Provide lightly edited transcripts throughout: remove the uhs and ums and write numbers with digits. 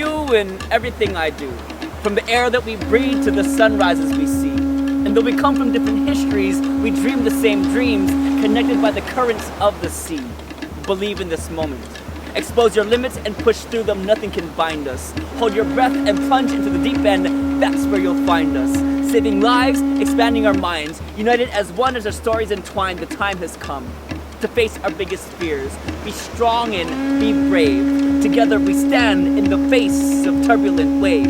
you in everything I do. From the air that we breathe to the sunrises we see. And though we come from different histories, we dream the same dreams, connected by the currents of the sea. Believe in this moment. Expose your limits and push through them, nothing can bind us. Hold your breath and plunge into the deep end, that's where you'll find us. Saving lives, expanding our minds, united as one as our stories entwine, the time has come to face our biggest fears. Be strong and be brave. Together we stand in the face of turbulent waves.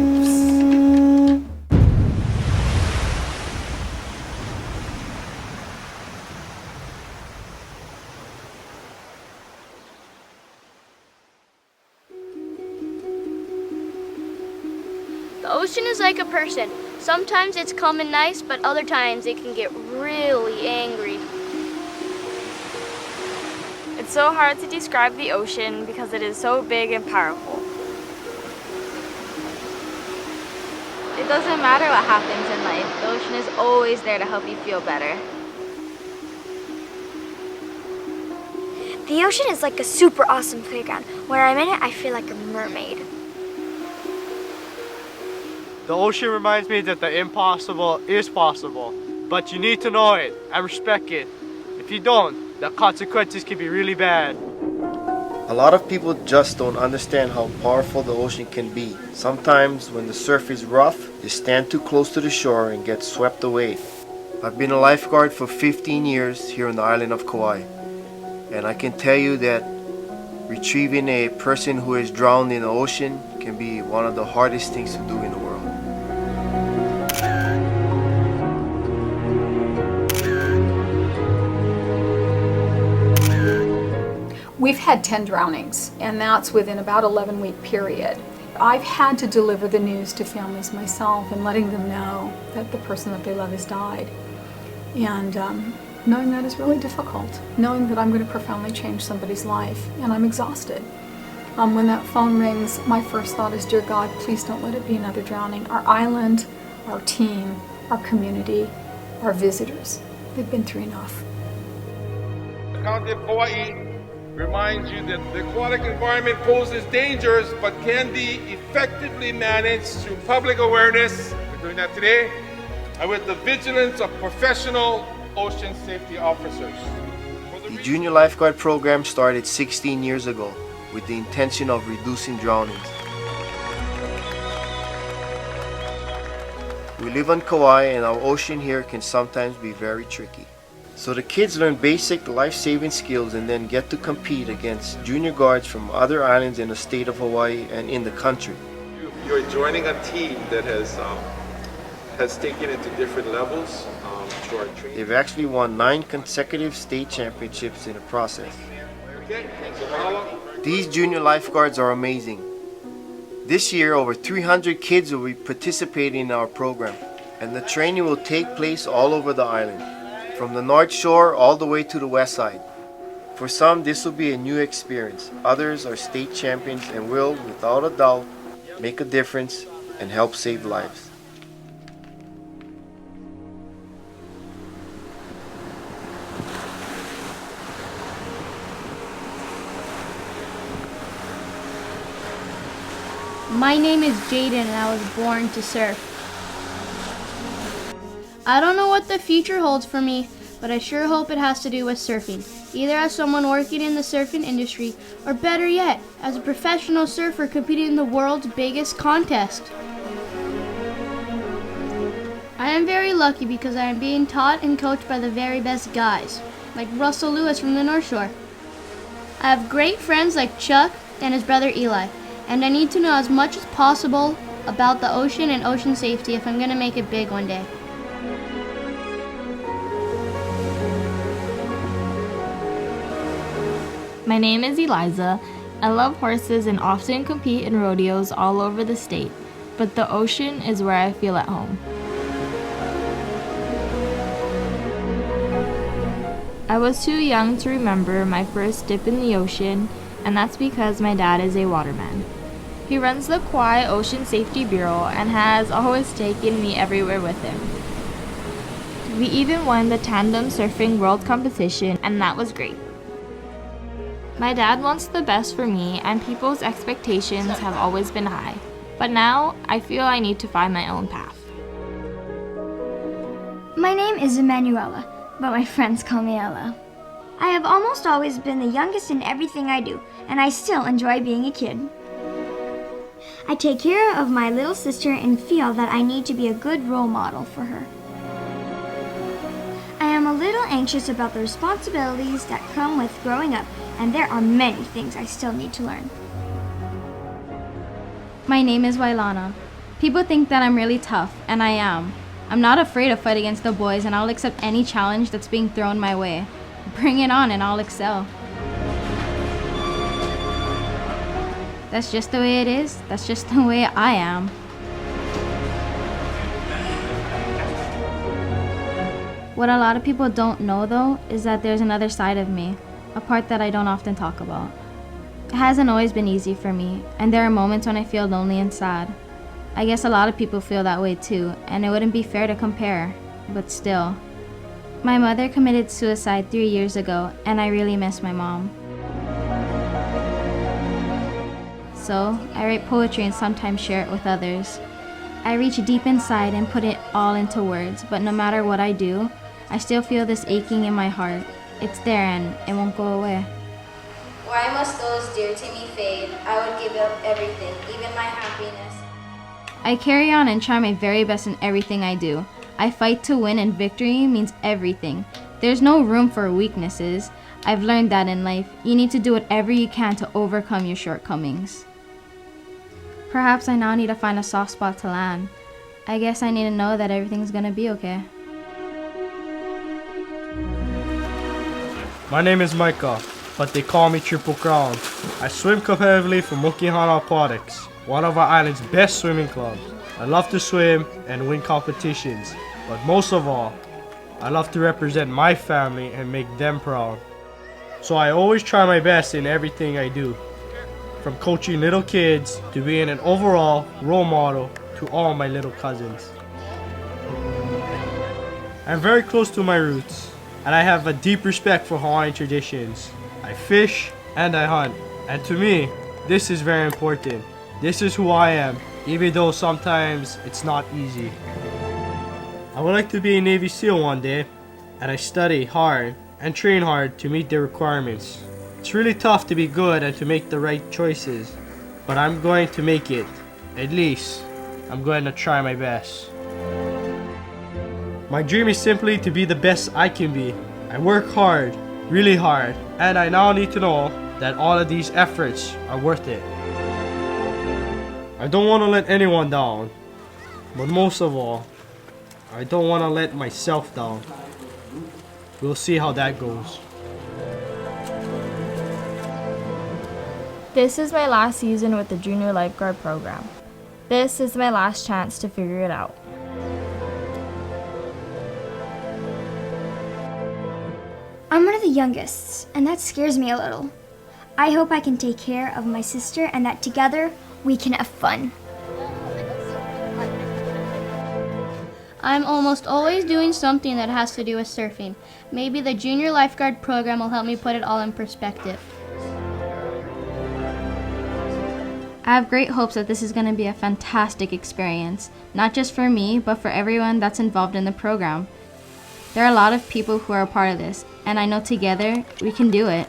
The ocean is like a person. Sometimes it's calm and nice, but other times it can get really angry. It's so hard to describe the ocean because it is so big and powerful. It doesn't matter what happens in life, the ocean is always there to help you feel better. The ocean is like a super awesome playground. When I'm in it, I feel like a mermaid. The ocean reminds me that the impossible is possible, but you need to know it and respect it. If you don't, the consequences can be really bad. A lot of people just don't understand how powerful the ocean can be. Sometimes when the surf is rough, you stand too close to the shore and get swept away. I've been a lifeguard for 15 years here on the island of Kauai, and I can tell you that retrieving a person who is drowned in the ocean can be one of the hardest things to do in the world. We've had 10 drownings, and that's within about 11-week period. I've had to deliver the news to families myself and letting them know that the person that they love has died. And knowing that is really difficult, knowing that I'm going to profoundly change somebody's life, and I'm exhausted. When that phone rings, my first thought is, dear God, please don't let it be another drowning. Our island, our team, our community, our visitors, they've been through enough. The County of Kauai reminds you that the aquatic environment poses dangers but can be effectively managed through public awareness. We're doing that today, and with the vigilance of professional ocean safety officers. The Junior Lifeguard program started 16 years ago with the intention of reducing drownings. We live on Kauai, and our ocean here can sometimes be very tricky. So the kids learn basic life-saving skills and then get to compete against junior guards from other islands in the state of Hawaii and in the country. You're joining a team that has taken it to different levels through our training. They've actually won 9 consecutive state championships in the process. Okay, so mahalo. These junior lifeguards are amazing. This year, over 300 kids will be participating in our program, and the training will take place all over the island, from the North Shore all the way to the West Side. For some, this will be a new experience. Others are state champions and will, without a doubt, make a difference and help save lives. My name is Jaden and I was born to surf. I don't know what the future holds for me, but I sure hope it has to do with surfing, either as someone working in the surfing industry, or better yet, as a professional surfer competing in the world's biggest contest. I am very lucky because I am being taught and coached by the very best guys, like Russell Lewis from the North Shore. I have great friends like Chuck and his brother Eli, and I need to know as much as possible about the ocean and ocean safety if I'm going to make it big one day. My name is Eliza. I love horses and often compete in rodeos all over the state, but the ocean is where I feel at home. I was too young to remember my first dip in the ocean, and that's because my dad is a waterman. He runs the Kauai Ocean Safety Bureau and has always taken me everywhere with him. We even won the tandem surfing world competition, and that was great. My dad wants the best for me, and people's expectations have always been high. But now, I feel I need to find my own path. My name is Emanuela, but my friends call me Ella. I have almost always been the youngest in everything I do, and I still enjoy being a kid. I take care of my little sister and feel that I need to be a good role model for her. I am a little anxious about the responsibilities that come with growing up, and there are many things I still need to learn. My name is Wailana. People think that I'm really tough, and I am. I'm not afraid to fight against the boys, and I'll accept any challenge that's being thrown my way. Bring it on and I'll excel. That's just the way it is. That's just the way I am. What a lot of people don't know, though, is that there's another side of me, a part that I don't often talk about. It hasn't always been easy for me, and there are moments when I feel lonely and sad. I guess a lot of people feel that way too, and it wouldn't be fair to compare, but still. My mother committed suicide 3 years ago, and I really miss my mom. So, I write poetry and sometimes share it with others. I reach deep inside and put it all into words, but no matter what I do, I still feel this aching in my heart. It's there and it won't go away. Why must those dear to me fade? I would give up everything, even my happiness. I carry on and try my very best in everything I do. I fight to win, and victory means everything. There's no room for weaknesses. I've learned that in life. You need to do whatever you can to overcome your shortcomings. Perhaps I now need to find a soft spot to land. I guess I need to know that everything's gonna be okay. My name is Micah, but they call me Triple Crown. I swim competitively for Mukihana Aquatics, one of our island's best swimming clubs. I love to swim and win competitions, but most of all, I love to represent my family and make them proud. So I always try my best in everything I do, from coaching little kids to being an overall role model to all my little cousins. I'm very close to my roots, and I have a deep respect for Hawaiian traditions. I fish and I hunt, and to me, this is very important. This is who I am, even though sometimes it's not easy. I would like to be a Navy SEAL one day, and I study hard and train hard to meet the requirements. It's really tough to be good and to make the right choices, but I'm going to make it. At least, I'm going to try my best. My dream is simply to be the best I can be. I work hard, really hard, and I now need to know that all of these efforts are worth it. I don't want to let anyone down, but most of all, I don't want to let myself down. We'll see how that goes. This is my last season with the Junior Lifeguard program. This is my last chance to figure it out. I'm one of the youngest, and that scares me a little. I hope I can take care of my sister and that together we can have fun. I'm almost always doing something that has to do with surfing. Maybe the Junior Lifeguard program will help me put it all in perspective. I have great hopes that this is going to be a fantastic experience, not just for me, but for everyone that's involved in the program. There are a lot of people who are a part of this, and I know together we can do it.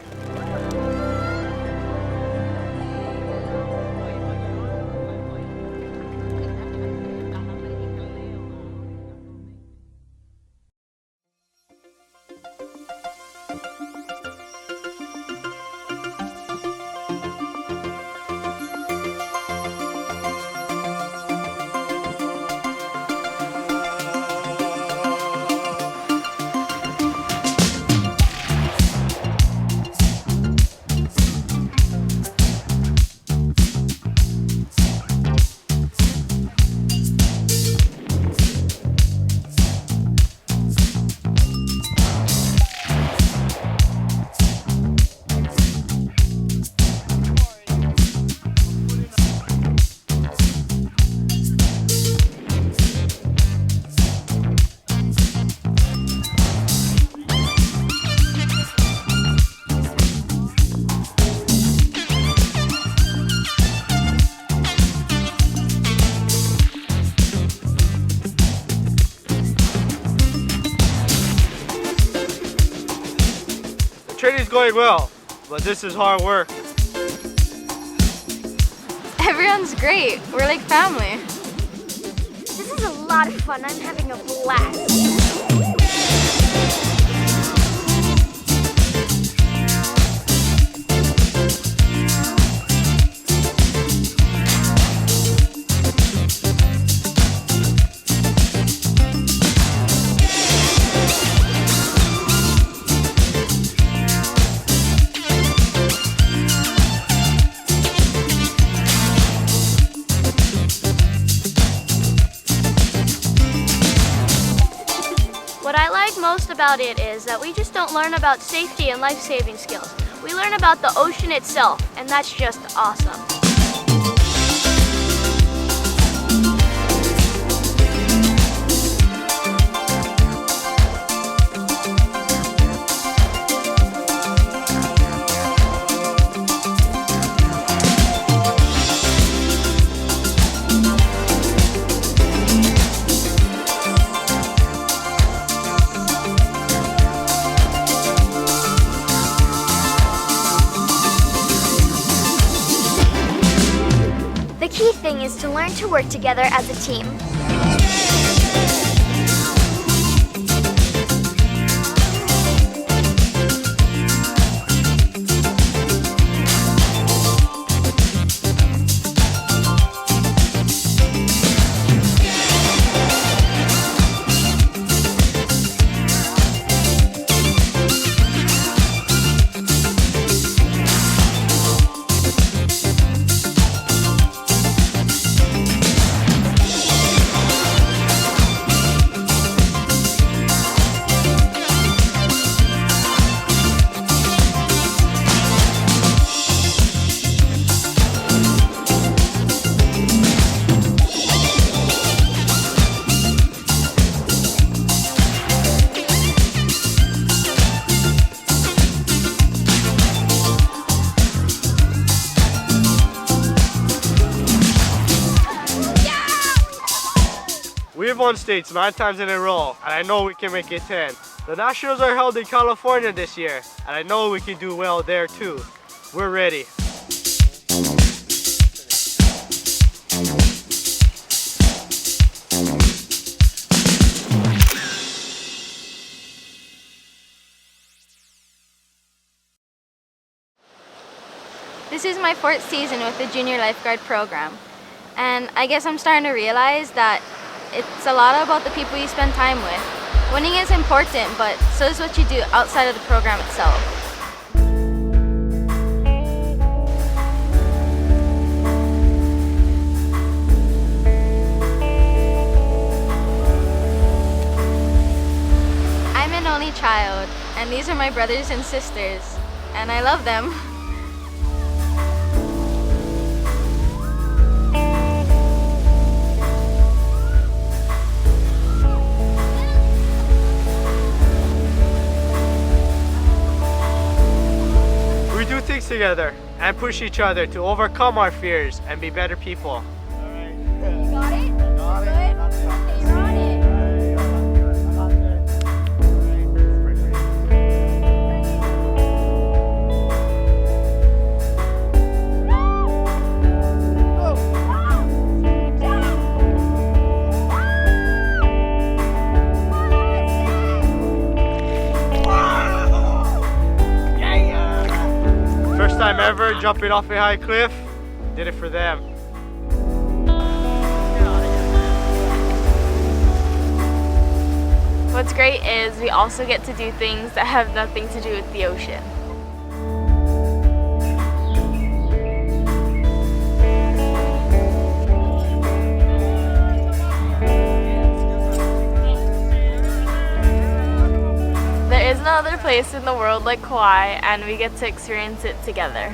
training's going well, but this is hard work. Everyone's great. We're like family. This is a lot of fun. I'm having a blast. What I like most about it is that we just don't learn about safety and life-saving skills. We learn about the ocean itself, and that's just awesome. The key thing is to learn to work together as a team. We've won states 9 times in a row, and I know we can make it 10. The Nationals are held in California this year, and I know we can do well there too. We're ready. This is my 4th season with the Junior Lifeguard program, and I guess I'm starting to realize that it's a lot about the people you spend time with. Winning is important, but so is what you do outside of the program itself. I'm an only child, and these are my brothers and sisters, and I love them. We do things together and push each other to overcome our fears and be better people. Got it? Got it. You're on it. First time ever jumping off a high cliff, did it for them. What's great is we also get to do things that have nothing to do with the ocean. There is no other place in the world like Kauai, and we get to experience it together.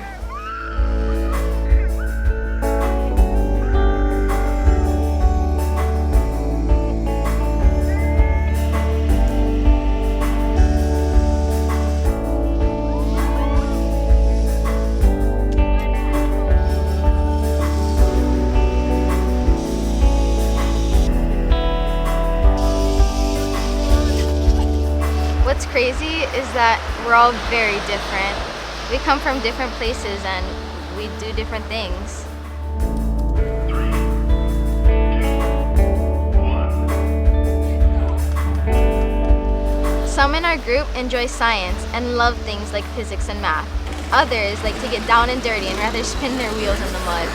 what's crazy is that we're all very different. We come from different places and we do different things. Some in our group enjoy science and love things like physics and math. Others like to get down and dirty and rather spin their wheels in the mud.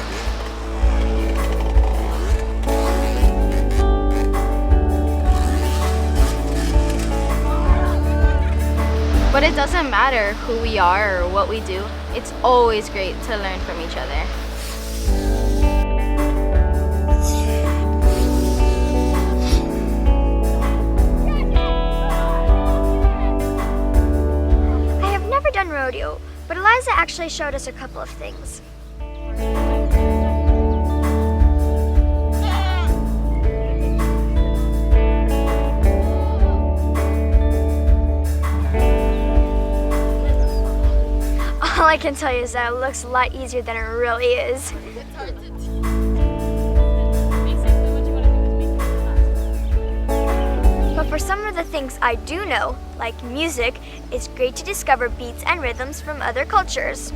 But it doesn't matter who we are or what we do. It's always great to learn from each other. I have never done rodeo, but Eliza actually showed us a couple of things. All I can tell you is that it looks a lot easier than it really is. But for some of the things I do know, like music, it's great to discover beats and rhythms from other cultures.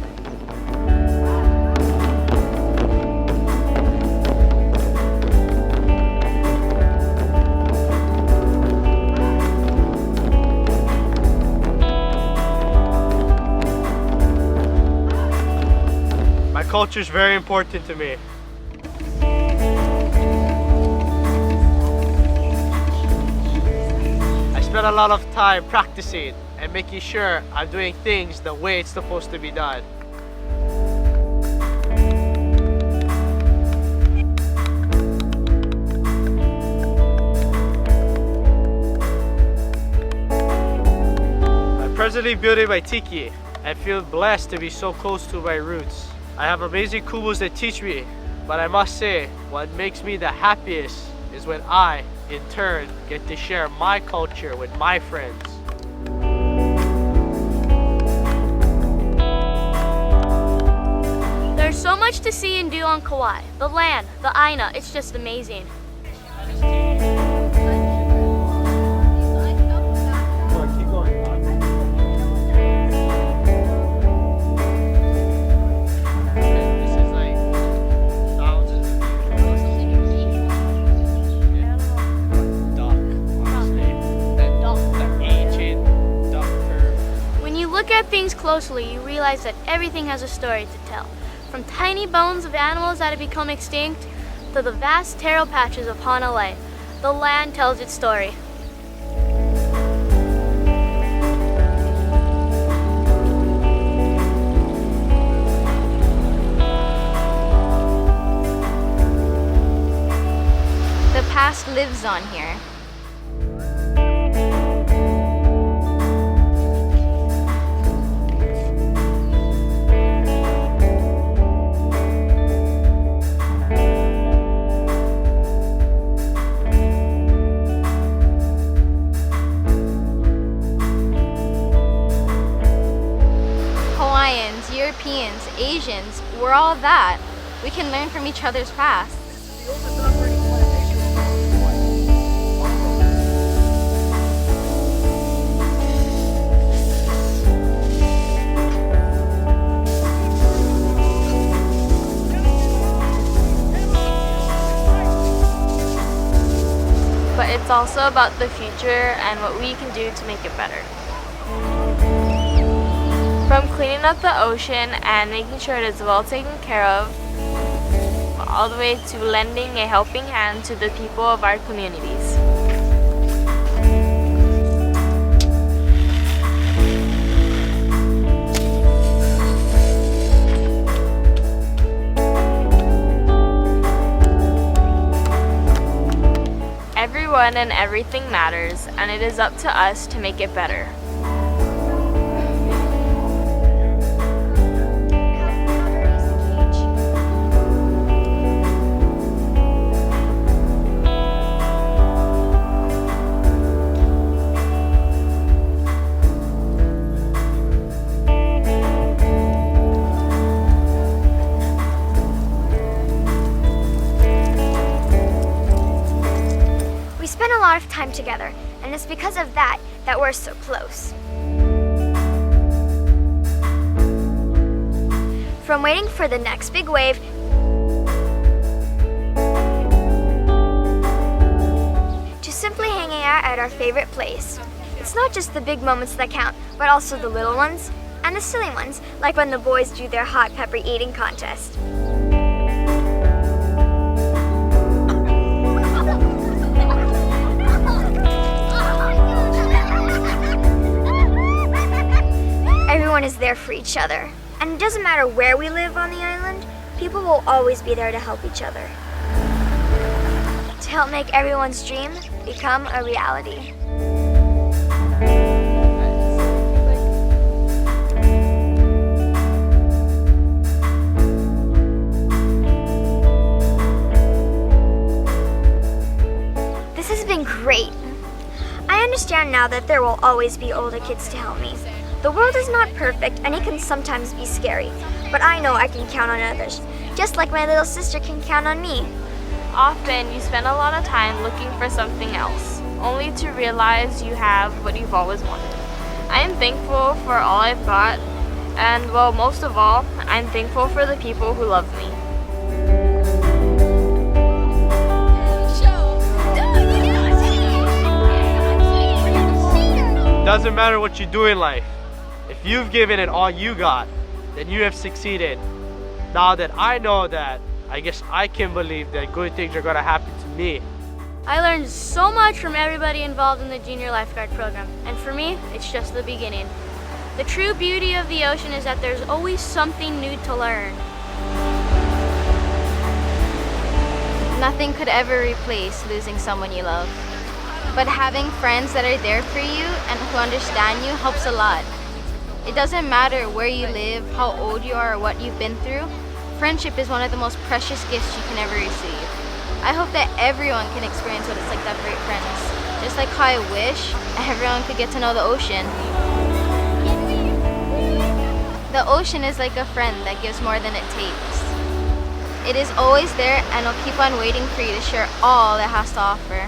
My culture is very important to me. I spend a lot of time practicing and making sure I'm doing things the way it's supposed to be done. I'm presently building my tiki and feel blessed to be so close to my roots. I have amazing kubos that teach me, but I must say, what makes me the happiest is when I, in turn, get to share my culture with my friends. There's so much to see and do on Kauai. The land, the Aina, it's just amazing. Look at things closely, you realize that everything has a story to tell. From tiny bones of animals that have become extinct to the vast taro patches of Hanalei, the land tells its story. The past lives on here. Hawaiians, Europeans, Asians, we're all that. We can learn from each other's past. But it's also about the future and what we can do to make it better. From cleaning up the ocean and making sure it is well taken care of, all the way to lending a helping hand to the people of our communities. Everyone and everything matters, and it is up to us to make it better. We spent a lot of time together, and it's because of that that we're so close. From waiting for the next big wave to simply hanging out at our favorite place. It's not just the big moments that count, but also the little ones and the silly ones, like when the boys do their hot pepper eating contest. Everyone is there for each other. And it doesn't matter where we live on the island, people will always be there to help each other. To help make everyone's dream become a reality. This has been great. I understand now that there will always be older kids to help me. The world is not perfect and it can sometimes be scary, but I know I can count on others, just like my little sister can count on me. Often you spend a lot of time looking for something else, only to realize you have what you've always wanted. I am thankful for all I've got, and well, most of all, I'm thankful for the people who love me. Doesn't matter what you do in life. If you've given it all you got, then you have succeeded. Now that I know that, I guess I can believe that good things are gonna happen to me. I learned so much from everybody involved in the Junior Lifeguard program, and for me, it's just the beginning. The true beauty of the ocean is that there's always something new to learn. Nothing could ever replace losing someone you love. But having friends that are there for you and who understand you helps a lot. It doesn't matter where you live, how old you are, or what you've been through. Friendship is one of the most precious gifts you can ever receive. I hope that everyone can experience what it's like to have great friends. Just like how I wish everyone could get to know the ocean. The ocean is like a friend that gives more than it takes. It is always there and will keep on waiting for you to share all it has to offer.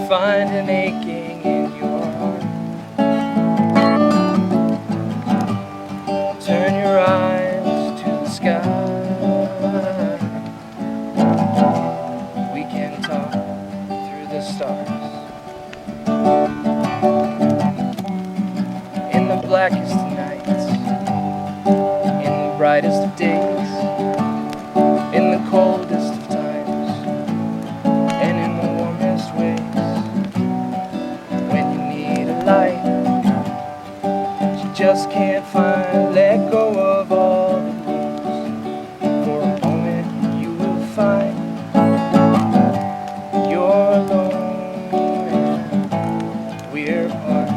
Find an aching in your heart. Turn your eyes to the sky. We can talk through the stars. In the blackest of nights, in the brightest of days, in the coldest of times, and in the warmest ways. Just can't let go of all the blues. For a moment you will find you're alone and we're apart.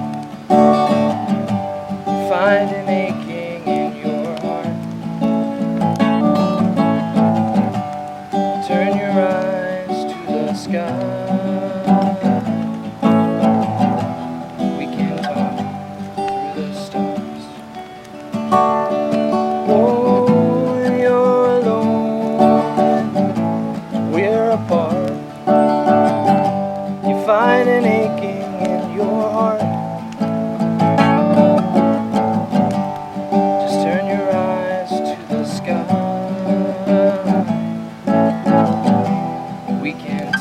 Find an aching in your heart. Turn your eyes to the sky. Find an aching in your heart. Just turn your eyes to the sky. We can